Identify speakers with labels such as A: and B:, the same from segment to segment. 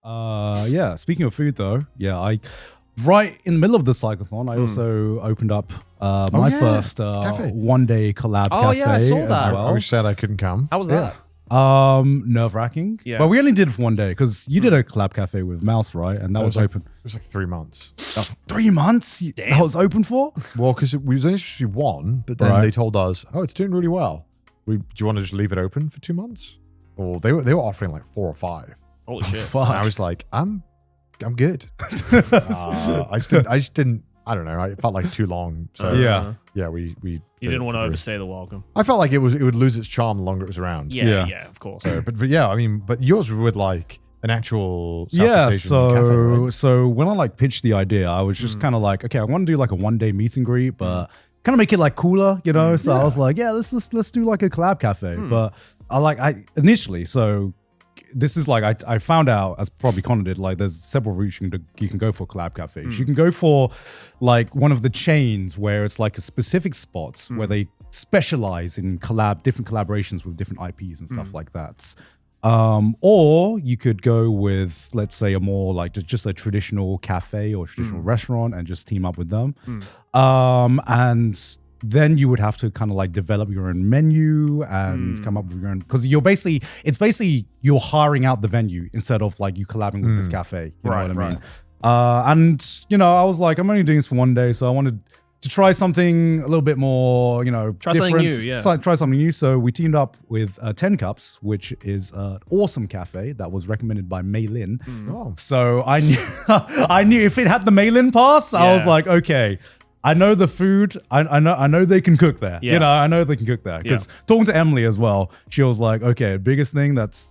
A: Yeah. Speaking of food, though, right in the middle of the cyclathon, I also opened up my first one-day collab cafe.
B: Yeah, I saw that.
A: As well.
C: I was sad I couldn't come.
B: How was that?
A: Nerve-wracking.
B: Yeah.
A: But we only did it for one day because you did a collab cafe with Mouse, right? And that was
C: like,
A: open.
C: It was like 3 months.
A: That was 3 months?
B: Damn.
A: That was open for?
C: Well, because we was only supposed to be one, but then they told us, oh, it's doing really well. Do you want to just leave it open for 2 months? Or they were offering like 4 or 5.
B: Holy shit.
A: Fuck.
C: And I was like, I'm good. I just didn't. I don't know. I felt like too long. So
A: Yeah.
C: we.
B: You didn't want to overstay the welcome.
C: I felt like it would lose its charm the longer it was around.
B: Yeah, of course.
C: So, but yeah, I mean, but yours were with like an actual
A: Yeah,
C: Southeast Asian cafe, right?
A: so when I like pitched the idea, I was just kind of like, okay, I want to do like a one-day meet and greet, but kind of make it like cooler, you know? So I was like, yeah, let's do like a collab cafe. But initially, so this is like I found out, as probably Connor did, like there's several routes you can go for collab cafes. You can go for like one of the chains where it's like a specific spots where they specialize in different collaborations with different IPs and stuff like that. Or you could go with, let's say, a more like just a traditional cafe or traditional restaurant and just team up with them. And then you would have to kind of like develop your own menu and come up with your own, because it's basically you're hiring out the venue instead of like you collabing with this cafe. You know what I mean? And you know, I was like, I'm only doing this for one day, so I wanted to try something a little bit more, you know,
B: Try
A: different.
B: something new, yeah.
A: Try something new. So we teamed up with 10 Cups, which is an awesome cafe that was recommended by Mei Lin.
C: Oh.
A: So I knew, I knew if it had the Mei Lin pass, I was like, okay, I know the food. I know they can cook there.
B: Yeah.
A: You know, I know they can cook there. Because talking to Emily as well, she was like, okay, biggest thing, is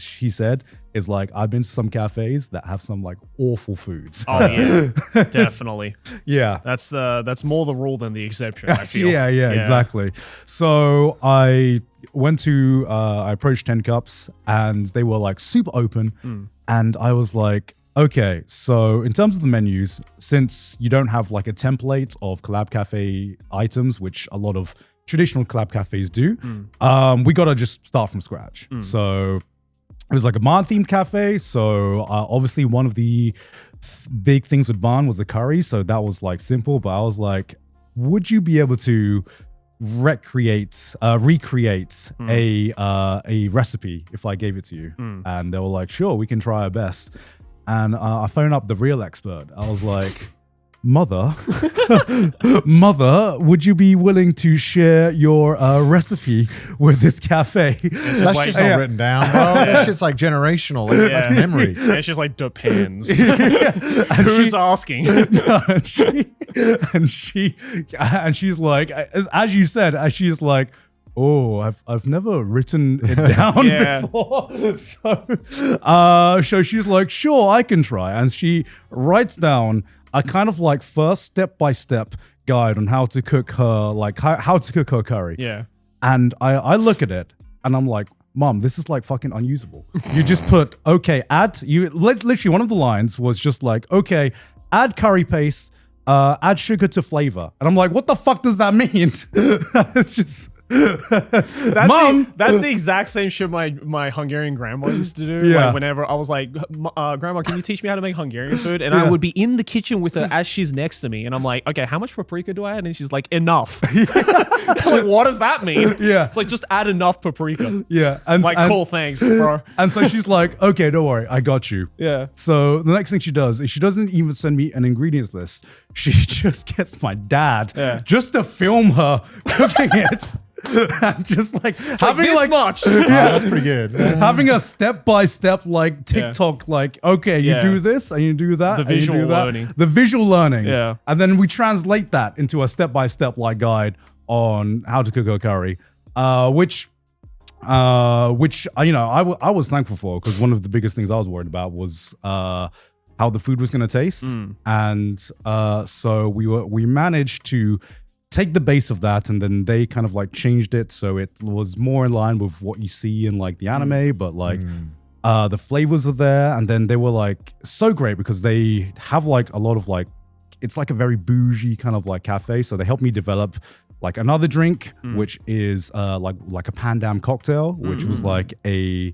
A: she said, is like, I've been to some cafes that have some like awful foods.
B: Oh yeah, definitely.
A: Yeah.
B: That's more the rule than the exception, I feel.
A: yeah, exactly. So I went to, I approached 10 Cups and they were like super open. And I was like, okay, so in terms of the menus, since you don't have like a template of collab cafe items, which a lot of traditional collab cafes do, we got to just start from scratch. So it was like a Barn themed cafe. So obviously one of the big things with Barn was the curry. So that was like simple, but I was like, would you be able to recreate a recipe if I gave it to you? And they were like, sure, we can try our best. And I phoned up the real expert. I was like, Mother, would you be willing to share your recipe with this cafe?
C: That's just not written down. Oh, that shit's like generational. That's memory.
B: It's just like depends. Who's asking?
A: And she's like, as you said, she's like, oh, I've never written it down before. So she's like, sure, I can try. And she writes down a kind of like first step-by-step guide on how to cook her, like how to cook her curry.
B: Yeah.
A: And I look at it and I'm like, Mom, this is like fucking unusable. You just put, okay, literally one of the lines was just like, okay, add curry paste, add sugar to flavor. And I'm like, what the fuck does that mean? It's just...
B: That's the exact same shit my Hungarian grandma used to do.
A: Yeah.
B: Like whenever I was like, Grandma, can you teach me how to make Hungarian food? And I would be in the kitchen with her as she's next to me, and I'm like, okay, how much paprika do I add? And she's like, enough. Like, what does that mean?
A: Yeah,
B: it's like, just add enough paprika.
A: Yeah,
B: and cool, thanks, bro.
A: And so she's like, okay, don't worry, I got you.
B: Yeah.
A: So the next thing she does is she doesn't even send me an ingredients list. She just gets my dad just to film her cooking it. And just like
B: it's
A: having
B: like this much.
C: That's pretty good.
A: Having a step-by-step like TikTok, like, okay, you do this and you do that.
B: The visual learning.
A: The visual learning.
B: Yeah.
A: And then we translate that into a step-by-step like guide on how to cook a curry, which I was thankful for, because one of the biggest things I was worried about was how the food was going to taste. And so we managed to take the base of that, and then they kind of like changed it so it was more in line with what you see in like the anime, but like the flavors are there. And then they were like so great because they have like a lot of like, it's like a very bougie kind of like cafe. So they helped me develop like another drink, which is like a Pandam cocktail, which was like a,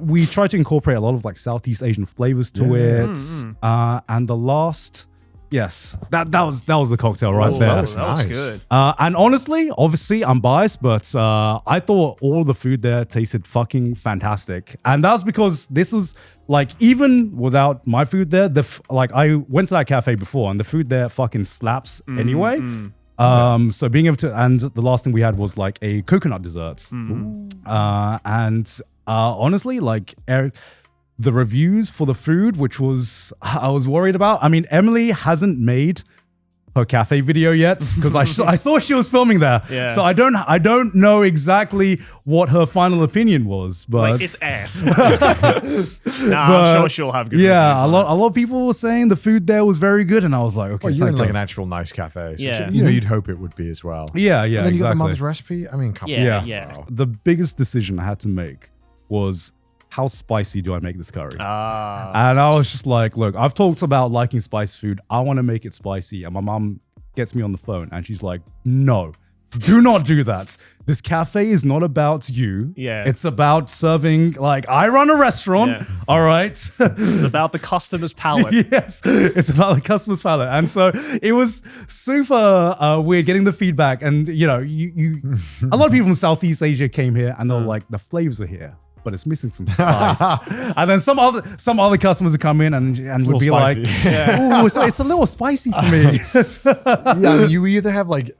A: we tried to incorporate a lot of like Southeast Asian flavors to it. And the last, yes, that was the cocktail right there.
C: That was
B: That was
C: nice.
B: good.
A: And honestly, obviously, I'm biased, but I thought all the food there tasted fucking fantastic. And that's because this was like, even without my food there, I went to that cafe before, and the food there fucking slaps anyway. So being able to, and the last thing we had was like a coconut dessert. And honestly, like Eric, the reviews for the food, which was, I was worried about. I mean, Emily hasn't made her cafe video yet because I saw she was filming there.
B: Yeah.
A: So I don't know exactly what her final opinion was, but
B: Like, it's ass. I'm sure she'll have good
A: yeah,
B: reviews
A: a
B: on
A: lot of people were saying the food there was very good, and I was like, okay,
C: Well, you're in
A: thank
C: like
A: God.
C: an actual nice cafe. So
B: Yeah.
C: you'd hope it would be as well.
A: Yeah,
C: And then you got the
A: exactly.
C: mother's recipe. I mean, come
B: Yeah,
C: on.
B: yeah.
C: Wow.
A: The biggest decision I had to make was, how spicy do I make this curry? And I was just like, look, I've talked about liking spicy food. I want to make it spicy. And my mom gets me on the phone and she's like, no, do not do that. This cafe is not about you.
B: Yeah.
A: It's about serving, like, I run a restaurant.
B: Yeah.
A: All right.
B: It's about the customer's palate.
A: Yes, it's about the customer's palate. And so it was super weird getting the feedback. And, you a lot of people from Southeast Asia came here and they were like, the flavors are here, but it's missing some spice. And then some other customers would come in and would be
C: spicy.
A: like, ooh, it's a little spicy for me.
C: Yeah, I mean, you either have like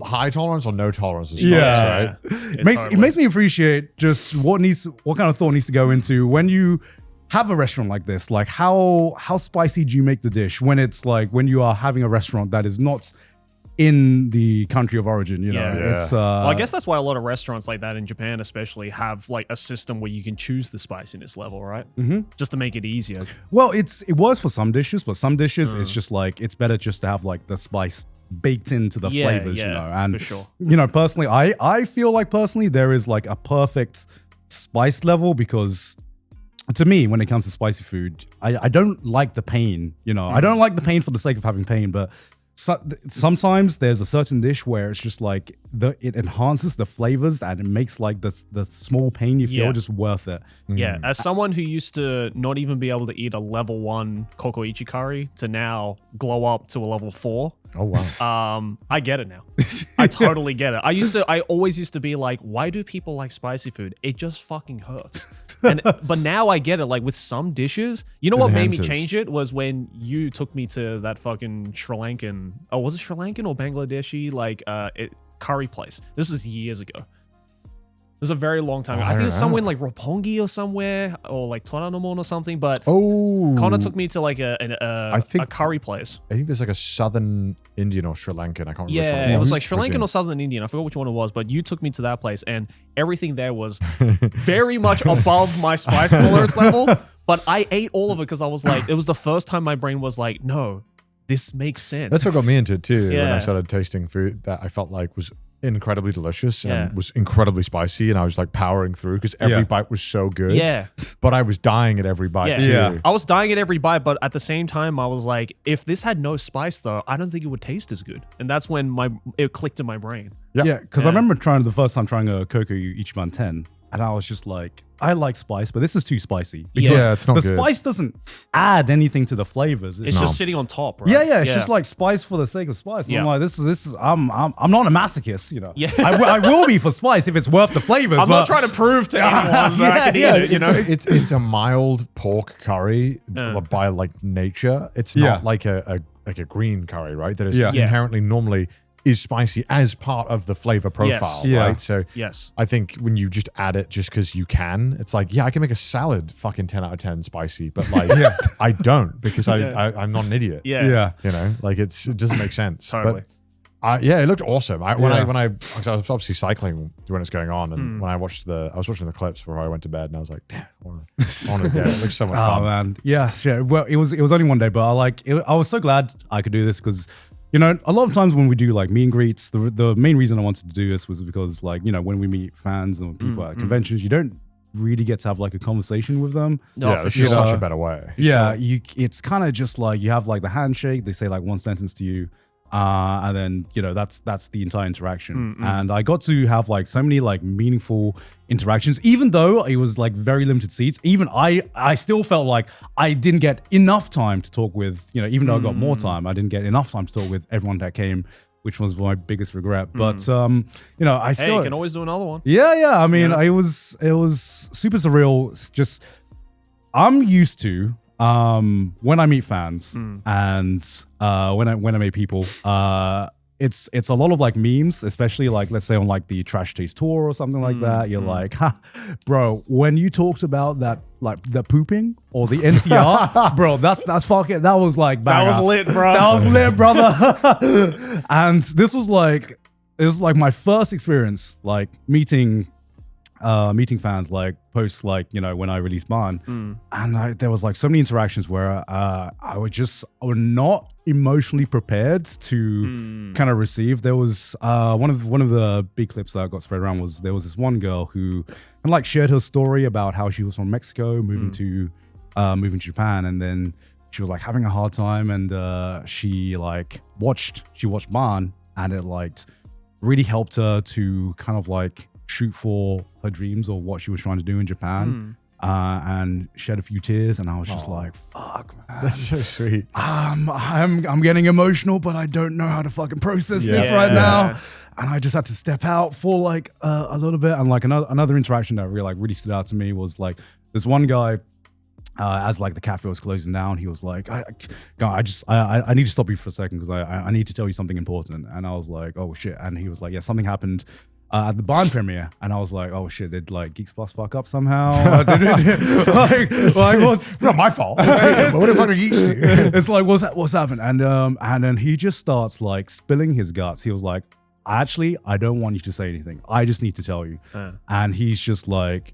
C: high tolerance or no tolerance of spice, right?
A: It makes me appreciate just what kind of thought needs to go into when you have a restaurant like this. Like, how spicy do you make the dish when when you are having a restaurant that is not in the country of origin, it's
B: Well, I guess that's why a lot of restaurants like that in Japan especially have like a system where you can choose the spiciness level, right? Just to make it easier.
A: well, it works for some dishes, but some dishes it's just like, it's better just to have like the spice baked into the flavors, and
B: for sure.
A: Personally, I feel like there is like a perfect spice level, because to me, when it comes to spicy food, I don't like the pain, I don't like the pain for the sake of having pain, but sometimes there's a certain dish where it's just like it enhances the flavors and it makes like the small pain you feel just worth it.
B: Yeah, as someone who used to not even be able to eat a level 1 kokoichi curry to now glow up to a level 4.
C: Oh, wow.
B: I get it now. I totally get it. I always used to be like, why do people like spicy food? It just fucking hurts. But now I get it. Like with some dishes, what made me
C: enhances.
B: change it was when you took me to that fucking Sri Lankan. Oh, was it Sri Lankan or Bangladeshi curry place? This was years ago. It was a very long time ago. I think it was somewhere in like Roppongi or somewhere, or like Toranomon or something. But Connor took me to like a curry place.
C: I think there's like a southern Indian or Sri Lankan. I can't remember. which one
B: Yeah, it was like Sri Lankan
C: cuisine.
B: or Southern Indian. I forgot which one it was, but you took me to that place and everything there was very much above my spice tolerance level. But I ate all of it because I was like, it was the first time my brain was like, no, this makes sense.
C: That's what got me into it too. When
B: Yeah.
C: I started tasting food that I felt like was incredibly delicious
B: Yeah.
C: and was incredibly spicy, and I was like powering through because every
A: Yeah.
C: bite was so good.
B: Yeah.
C: But I was dying at every bite
B: Yeah.
C: too.
A: Yeah.
B: I was dying at every bite, but at the same time, I was like, if this had no spice though, I don't think it would taste as good. And that's when it clicked in my brain.
C: Yeah.
A: Because I remember the first time trying a Kokoyu Ichiban 10, and I was just like, I like spice, but this is too spicy. Because
C: Yeah, it's not
A: the
C: good.
A: spice doesn't add anything to the flavors.
B: It's just sitting on top, right?
A: Yeah, it's just like spice for the sake of spice. And
B: Yeah.
A: I'm like, this is. I'm not a masochist,
B: Yeah.
A: I will be for spice if it's worth the flavors.
B: I'm not trying to prove to anyone that I can eat it,
C: It's a mild pork curry by like nature. It's not like a green curry, right? That is
A: Yeah.
C: inherently normally is spicy as part of the flavor profile,
A: Yeah.
C: right? So
B: Yes.
C: I think when you just add it just because you can, it's like, yeah, I can make a salad fucking 10 out of 10 spicy, but like, I don't because I'm not an idiot.
B: Yeah.
C: You know, like it doesn't make sense.
B: Totally.
C: But yeah, it looked awesome. When I was obviously cycling when it's going on, and when I was watching the clips before I went to bed, and I was like, damn, I want to go. It looks so much
A: Oh
C: fun.
A: man, yeah. Well, it was only one day, but I was so glad I could do this because, a lot of times when we do like meet and greets, the main reason I wanted to do this was because when we meet fans and people at conventions, you don't really get to have like a conversation with them.
B: No,
C: Yeah,
B: for
C: this
B: sure.
C: is such a better way.
A: Yeah, it's kind of just like you have like the handshake. They say like one sentence to you, And then, that's the entire interaction. And I got to have like so many like meaningful interactions, even though it was like very limited seats. Even I still felt like I didn't get enough time to talk with, even though I got more time, I didn't get enough time to talk with everyone that came, which was my biggest regret. But, I still...
B: Hey, you can always do another one.
A: Yeah. I mean, it was super surreal. It's just, I'm used to, when I meet fans and when I meet people, it's a lot of like memes, especially like, let's say on like the Trash Taste tour or something like that. You're like, ha, bro, when you talked about that, like the pooping or the NTR, bro, that's fucking, that was like, banger.
B: That was lit, bro.
A: That was lit, brother. And this was like, it was like my first experience, like meeting fans, like post, like, when I released Barn. And there was like so many interactions where I was not emotionally prepared to kind of receive. There was one of the big clips that got spread around was there was this one girl who kind of like shared her story about how she was from Mexico moving to Japan, and then she was like having a hard time, and she watched Barn, and it like really helped her to kind of like shoot for her dreams or what she was trying to do in Japan, and shed a few tears. And I was just like, fuck, man.
C: That's so sweet.
A: I'm getting emotional, but I don't know how to fucking process this right now. And I just had to step out for like a little bit. And like another interaction that really stood out to me was like this one guy, as like the cafe was closing down, he was like, I need to stop you for a second because I need to tell you something important. And I was like, oh shit. And he was like, yeah, something happened at the Barn premiere, and I was like, "Oh shit! Did like Geeks Plus fuck up somehow? like what's
C: not my fault? What the fuck are Geeks do?"
A: It's like what's happened? And then he just starts like spilling his guts. He was like, "Actually, I don't want you to say anything. I just need to tell you." And he's just like,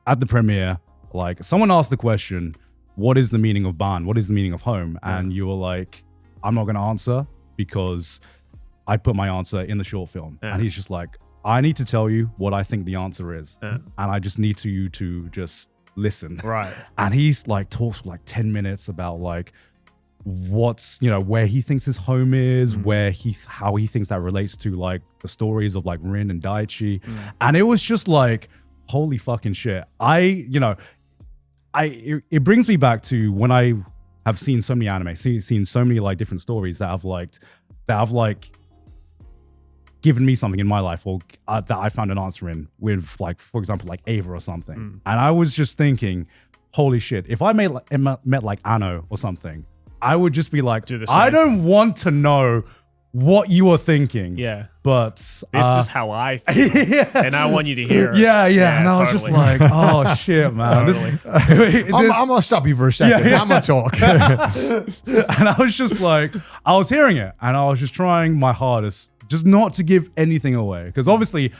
A: at the premiere, like someone asked the question, "What is the meaning of Barn? What is the meaning of home?" And you were like, "I'm not gonna answer because I put my answer in the short film." And he's just like, I need to tell you what I think the answer is. And I just need you to just listen.
B: Right.
A: And he's like talks for like 10 minutes about like what's, where he thinks his home is, how he thinks that relates to like the stories of like Rin and Daichi. And it was just like, holy fucking shit. It brings me back to when I have seen so many anime, seen so many like different stories that I've given me something in my life, or that I found an answer in, with like, for example, like Ava or something. And I was just thinking, holy shit, if I met like Anno or something, I would just be like, I don't want to know what you were thinking.
B: Yeah.
A: But
B: this is how I feel. And I want you to hear it.
A: Yeah. And I was just like, oh shit, man.
C: I'm gonna stop you for a second. I'm gonna talk.
A: And I was just like, I was hearing it, and I was just trying my hardest just not to give anything away, because obviously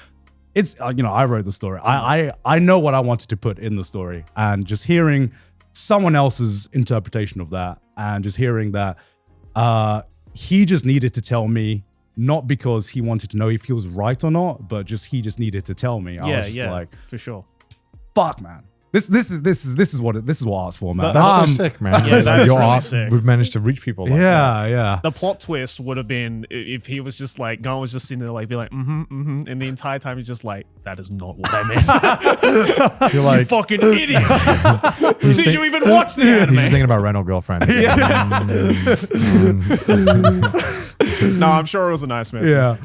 A: it's I wrote the story. I know what I wanted to put in the story, and just hearing someone else's interpretation of that, and just hearing that he just needed to tell me, not because he wanted to know if he was right or not, but he just needed to tell me. I was just like,
B: for sure.
A: Fuck, man. This is what art's for, man.
C: That's so sick, man.
B: Yeah, that is
C: your
B: really
C: art
B: sick.
C: would manage to reach people. Like that.
B: The plot twist would have been if he was just like, Garnt was just sitting there like, be like, and the entire time he's just like, that is not what I meant.
C: You're like,
B: you fucking idiot. Did you even watch the anime?
C: He's just thinking about rental girlfriend.
B: No, I'm sure it was a nice message.
A: Yeah.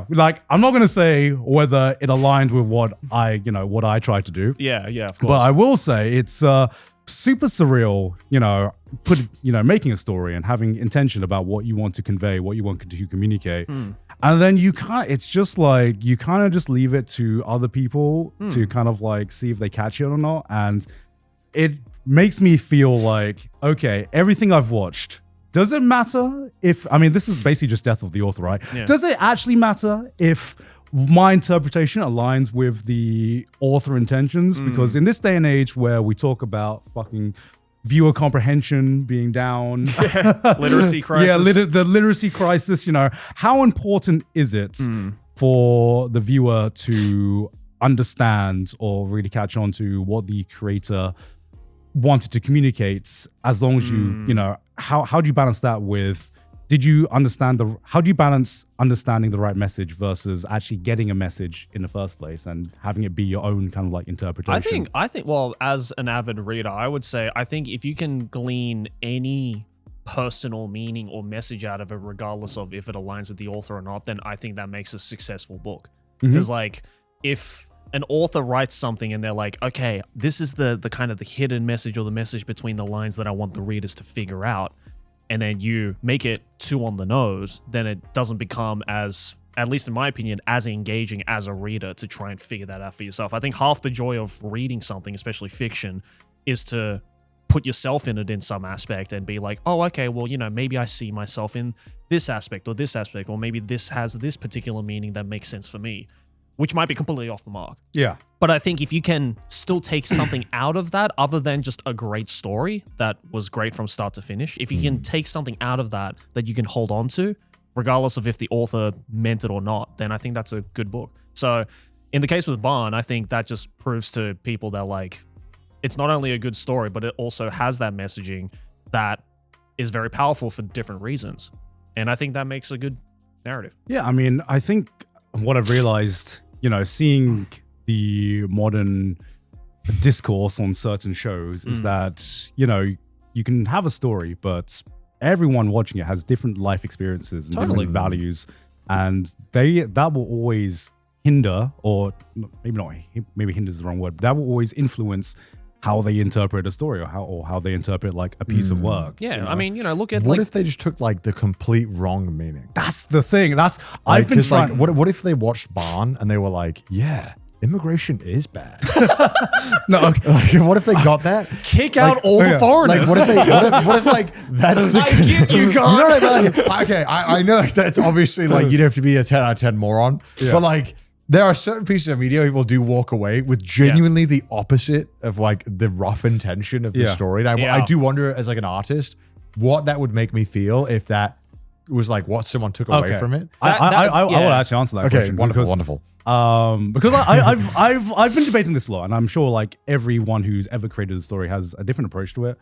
A: But I'm not gonna say whether it aligned with what I tried to do.
B: Yeah, of course.
A: But I will say it's super surreal, making a story and having intention about what you want to convey, what you want to communicate. And then it's just like, you kind of just leave it to other people to kind of like see if they catch it or not. And it makes me feel like, okay, everything I've watched, does it matter if, this is basically just death of the author, right? Yeah. Does it actually matter if my interpretation aligns with the author intentions? Because in this day and age where we talk about fucking viewer comprehension being down,
B: literacy crisis.
A: Yeah, the literacy crisis, how important is it for the viewer to understand or really catch on to what the creator wanted to communicate, as long as how do you balance that with did you understand how do you balance understanding the right message versus actually getting a message in the first place and having it be your own kind of like interpretation?
B: I think, well, as an avid reader, I would say, I think if you can glean any personal meaning or message out of it, regardless of if it aligns with the author or not, then I think that makes a successful book. Because like, if an author writes something and they're like, okay, this is the kind of the hidden message or the message between the lines that I want the readers to figure out, and then you make it too on the nose, then it doesn't become as, at least in my opinion, as engaging as a reader to try and figure that out for yourself. I think half the joy of reading something, especially fiction, is to put yourself in it in some aspect and be like, oh, okay, well, you know, maybe I see myself in this aspect, or maybe this has this particular meaning that makes sense for me, which might be completely off the mark.
A: Yeah.
B: But I think if you can still take something out of that other than just a great story that was great from start to finish, if you can take something out of that that you can hold on to, regardless of if the author meant it or not, then I think that's a good book. So in the case with Barn, I think that just proves to people that like, it's not only a good story, but it also has that messaging that is very powerful for different reasons. And I think that makes a good narrative.
A: Yeah, I mean, I think what I've realized, you know, seeing the modern discourse on certain shows is that, you know, you can have a story, but everyone watching it has different life experiences and different values. And that will always hinder, or maybe hinder is the wrong word, but that will always influence how they interpret a story or how they interpret like a piece of work.
B: Yeah,
A: you know?
B: I mean, you know, look at
C: What if they just took like the complete wrong meaning?
A: That's the thing. I've been
C: 'cause,
A: trying.
C: like, what if they watched Barn and they were like, yeah, immigration is bad.
A: No, okay.
C: Like, what if they got that?
B: kick out all the foreigners.
C: Like, what if like that's the
B: I get you,
C: you know
B: Garnt.
C: what I mean? Like, okay, I know that's obviously like you don't have to be a 10 out of 10 moron, but like there are certain pieces of media people do walk away with genuinely the opposite of like the rough intention of the story. And I do wonder as like an artist what that would make me feel if that was like what someone took away from it.
A: I will actually answer that question.
C: Wonderful.
A: Because I've been debating this a lot, and I'm sure like everyone who's ever created a story has a different approach to it.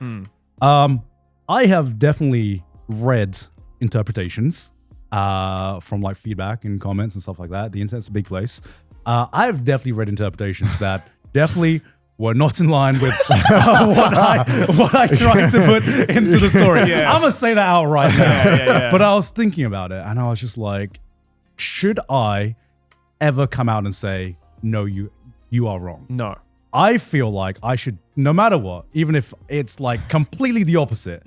A: I have definitely read interpretations from like feedback and comments and stuff like that. The internet's a big place. I've definitely read interpretations that definitely were not in line with what I tried to put into the story.
B: Yeah.
A: I'm gonna say that outright now.
B: Yeah.
A: But I was thinking about it, and I was just like, should I ever come out and say, no, you are wrong?
B: No.
A: I feel like I should, no matter what, even if it's like completely the opposite,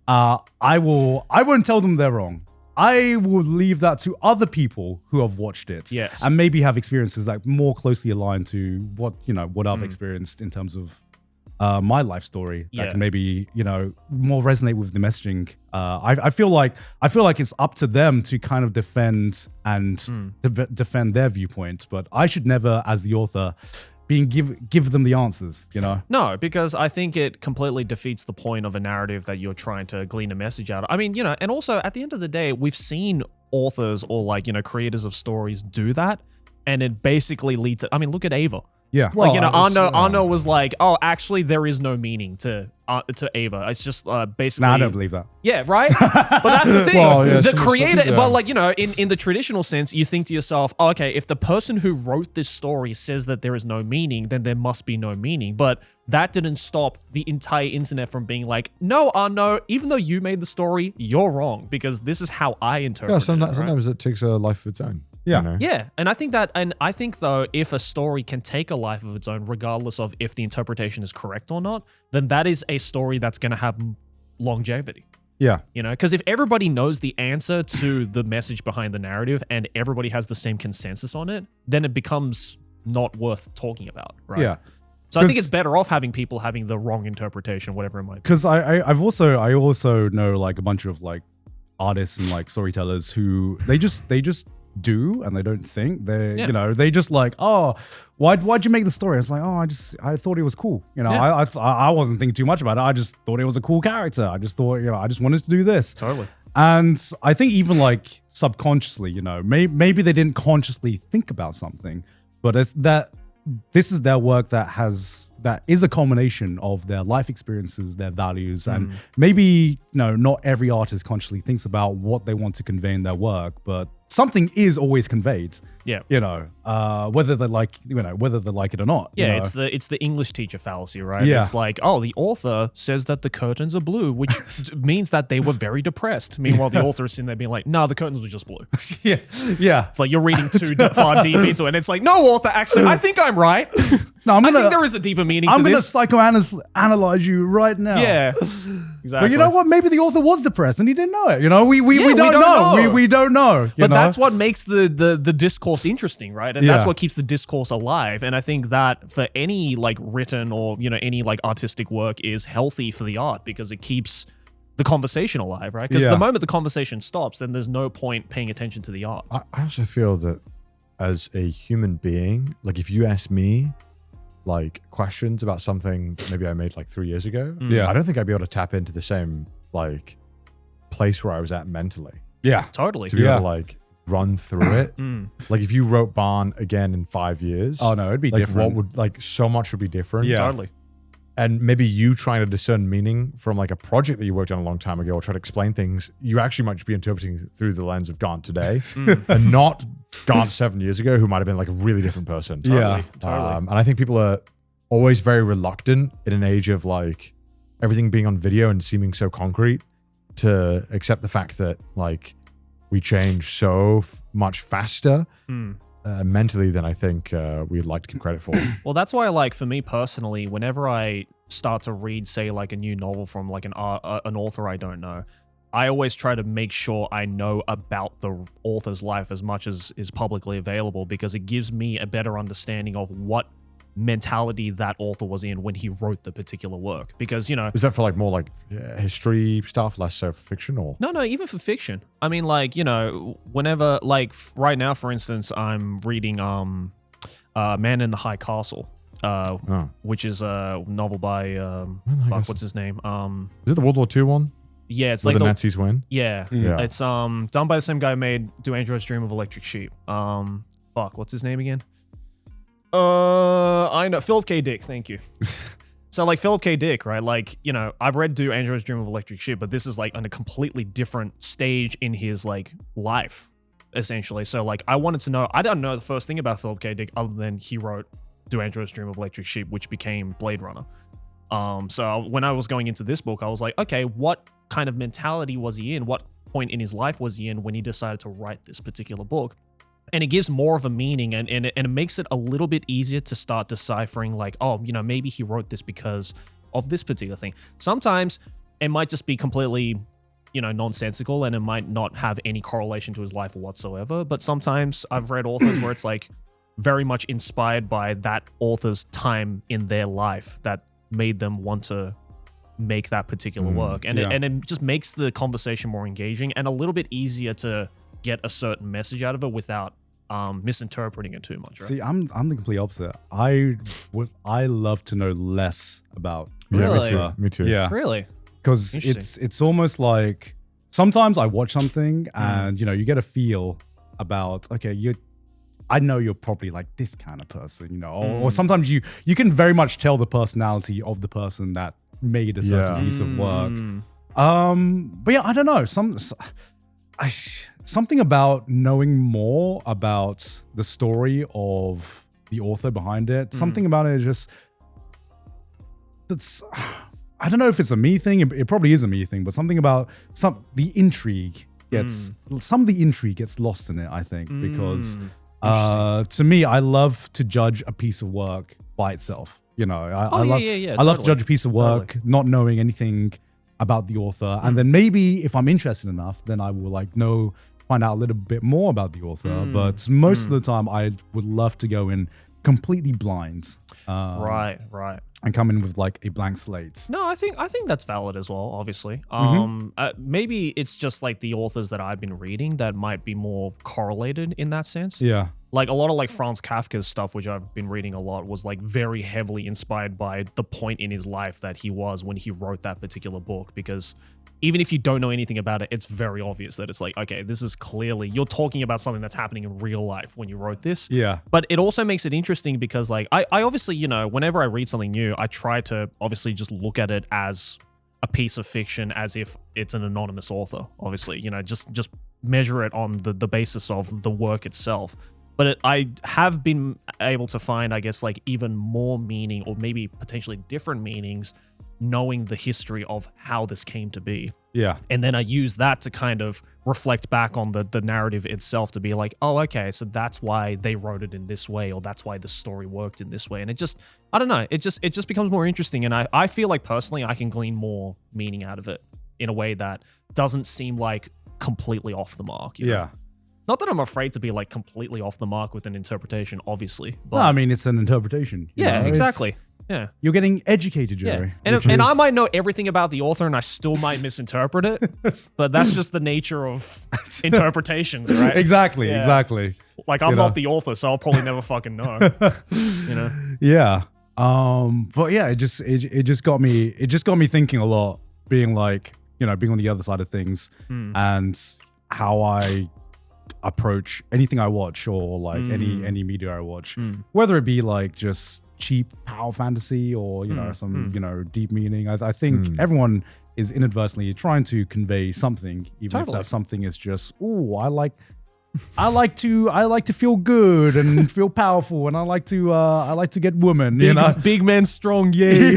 A: I won't tell them they're wrong. I will leave that to other people who have watched it, and maybe have experiences that more closely aligned to what I've experienced in terms of my life story that can maybe more resonate with the messaging. I feel like it's up to them to kind of defend and defend their viewpoint, but I should never, as the author, give them the answers, you know?
B: No, because I think it completely defeats the point of a narrative that you're trying to glean a message out of. I mean, and also at the end of the day, we've seen authors or like, creators of stories do that, and it basically leads to, I mean, look at Ava.
A: Yeah.
B: Like, Arno was like, oh, actually, there is no meaning to Ava. It's just basically.
A: Nah, I don't believe that.
B: Yeah, right? But that's the thing. The creator,
C: yeah.
B: but like, in the traditional sense, you think to yourself, oh, okay, if the person who wrote this story says that there is no meaning, then there must be no meaning. But that didn't stop the entire internet from being like, no, Arno, even though you made the story, you're wrong, because this is how I interpret it.
C: Sometimes it takes a life of its own.
A: Yeah.
B: Yeah. And I think though, if a story can take a life of its own, regardless of if the interpretation is correct or not, then that is a story that's going to have longevity.
A: Yeah.
B: Because if everybody knows the answer to the message behind the narrative and everybody has the same consensus on it, then it becomes not worth talking about, right?
A: Yeah.
B: So I think it's better off having people having the wrong interpretation, whatever it might be.
A: Because I also know like a bunch of like artists and like storytellers who they just do and they don't think they just like, oh, why'd you make the story? It's like, oh, I thought it was cool. I wasn't thinking too much about it. I just thought it was a cool character. I just thought, I just wanted to do this.
B: Totally.
A: And I think even like subconsciously, maybe they didn't consciously think about something, but it's that this is their work that is a culmination of their life experiences, their values, and maybe not every artist consciously thinks about what they want to convey in their work, but something is always conveyed.
B: Yeah.
A: Whether they like it or not.
B: Yeah, it's the English teacher fallacy, right?
A: Yeah.
B: It's like, oh, the author says that the curtains are blue, which means that they were very depressed. Meanwhile, the author is sitting there being like, no, the curtains were just blue.
A: yeah.
B: It's like you're reading too far deep into it. And it's like, no, author, actually, I think I'm right.
A: No,
B: I think there is a deeper meaning to this.
A: I'm going to psychoanalyze you right now.
B: Yeah, exactly.
A: But you know what? Maybe the author was depressed and he didn't know it. We don't know. We don't know.
B: But that's what makes the discourse interesting, right? And that's what keeps the discourse alive. And I think that for any like written or any like artistic work is healthy for the art because it keeps the conversation alive, right? Because the moment the conversation stops, then there's no point paying attention to the art.
C: I also feel that as a human being, like if you ask me like questions about something that maybe I made like 3 years ago, I don't think I'd be able to tap into the same like place where I was at mentally.
A: Yeah,
B: totally.
C: To be able to like run through it. Like if you wrote Barn again in 5 years,
A: oh no, it'd be
C: like
A: different.
C: what would like so much would be different.
A: Yeah,
B: totally.
C: And maybe you trying to discern meaning from like a project that you worked on a long time ago or try to explain things, you actually might just be interpreting through the lens of Garnt today and not Garnt 7 years ago, who might have been like a really different person.
B: Totally.
C: And I think people are always very reluctant in an age of like everything being on video and seeming so concrete to accept the fact that like we change so much faster mentally than I think we'd like to give credit for.
B: Well, that's why, like, for me personally, whenever I start to read, say, like a new novel from like an author I don't know, I always try to make sure I know about the author's life as much as is publicly available because it gives me a better understanding of what mentality that author was in when he wrote the particular work. Because,
C: Is that for like more like history stuff, less so for fiction or?
B: No, even for fiction. I mean, like, whenever, like right now, for instance, I'm reading Man in the High Castle, which is a novel by, what's his name?
C: Is it the World War II one?
B: Yeah, it's
C: where
B: like
C: the Nazis win.
B: Yeah, it's done by the same guy who made Do Androids Dream of Electric Sheep. What's his name again? I know, Philip K. Dick, thank you. So like Philip K. Dick, right? Like, I've read Do Androids Dream of Electric Sheep, but this is like on a completely different stage in his like life, essentially. So like I wanted to know, I don't know the first thing about Philip K. Dick other than he wrote Do Androids Dream of Electric Sheep, which became Blade Runner. So when I was going into this book, I was like, okay, what kind of mentality was he in? What point in his life was he in when he decided to write this particular book? And it gives more of a meaning and it makes it a little bit easier to start deciphering like, oh, maybe he wrote this because of this particular thing. Sometimes it might just be completely, nonsensical and it might not have any correlation to his life whatsoever. But sometimes I've read authors where it's like very much inspired by that author's time in their life that made them want to make that particular work. And it just makes the conversation more engaging and a little bit easier to get a certain message out of it without misinterpreting it too much, right?
A: See, I'm the complete opposite. I love to know less about
B: Really?
C: Me too.
A: Yeah,
B: Really?
A: because it's almost like sometimes I watch something and you get a feel about I know you're probably like this kind of person, or sometimes you can very much tell the personality of the person that made a certain piece of work. But yeah, I don't know. Something about knowing more about the story of the author behind it. Something about it is that's. I don't know if it's a me thing. It probably is a me thing, but something about the intrigue gets some of the intrigue gets lost in it. I think because to me, I love to judge a piece of work by itself. I love to judge a piece of work not knowing anything about the author, and then maybe if I'm interested enough, then I will find out a little bit more about the author. But most of the time, I would love to go in completely blind.
B: Right.
A: And come in with like a blank slate.
B: No, I think that's valid as well, obviously. Maybe it's just like the authors that I've been reading that might be more correlated in that sense.
A: Yeah.
B: like a lot of like Franz Kafka's stuff, which I've been reading a lot, was like very heavily inspired by the point in his life that he was when he wrote that particular book. Because even if you don't know anything about it, it's very obvious that it's like, okay, this is clearly, you're talking about something that's happening in real life when you wrote this.
A: Yeah.
B: But it also makes it interesting because like, I obviously, you know, whenever I read something new, I try to obviously just look at it as a piece of fiction, as if it's an anonymous author, obviously, you know, just measure it on the basis of the work itself. But I have been able to find, I guess, like even more meaning, or maybe potentially different meanings, knowing the history of how this came to be.
A: Yeah.
B: And then I use that to kind of reflect back on the narrative itself to be like, oh, okay, so that's why they wrote it in this way, or that's why the story worked in this way. And it just, I don't know, it just becomes more interesting. And I feel like personally I can glean more meaning out of it in a way that doesn't seem like completely off the mark. You know?
A: Yeah.
B: Not that I'm afraid to be like completely off the mark with an interpretation, obviously. But
A: No, I mean, it's an interpretation. you
B: yeah,
A: know?
B: exactly. Yeah.
A: You're getting educated, Jerry.
B: Yeah.
A: which
B: And I
A: is-
B: might know everything about the author and I still might misinterpret it, but that's just the nature of interpretations, right?
A: Exactly,
B: Yeah.
A: exactly.
B: Like, I'm
A: You know.
B: not the author, so I'll probably never fucking know. You know?
A: Yeah. But yeah, it just got me thinking a lot, being like, you know, being on the other side of things and how I approach anything I watch, or like any media I watch, whether it be like just cheap power fantasy or, you know, some, you know, deep meaning. I think everyone is inadvertently trying to convey something, even
B: Totally.
A: if that something is just, ooh, I like to feel good and feel powerful, and I like to get women, you know.
B: Big man strong, yay.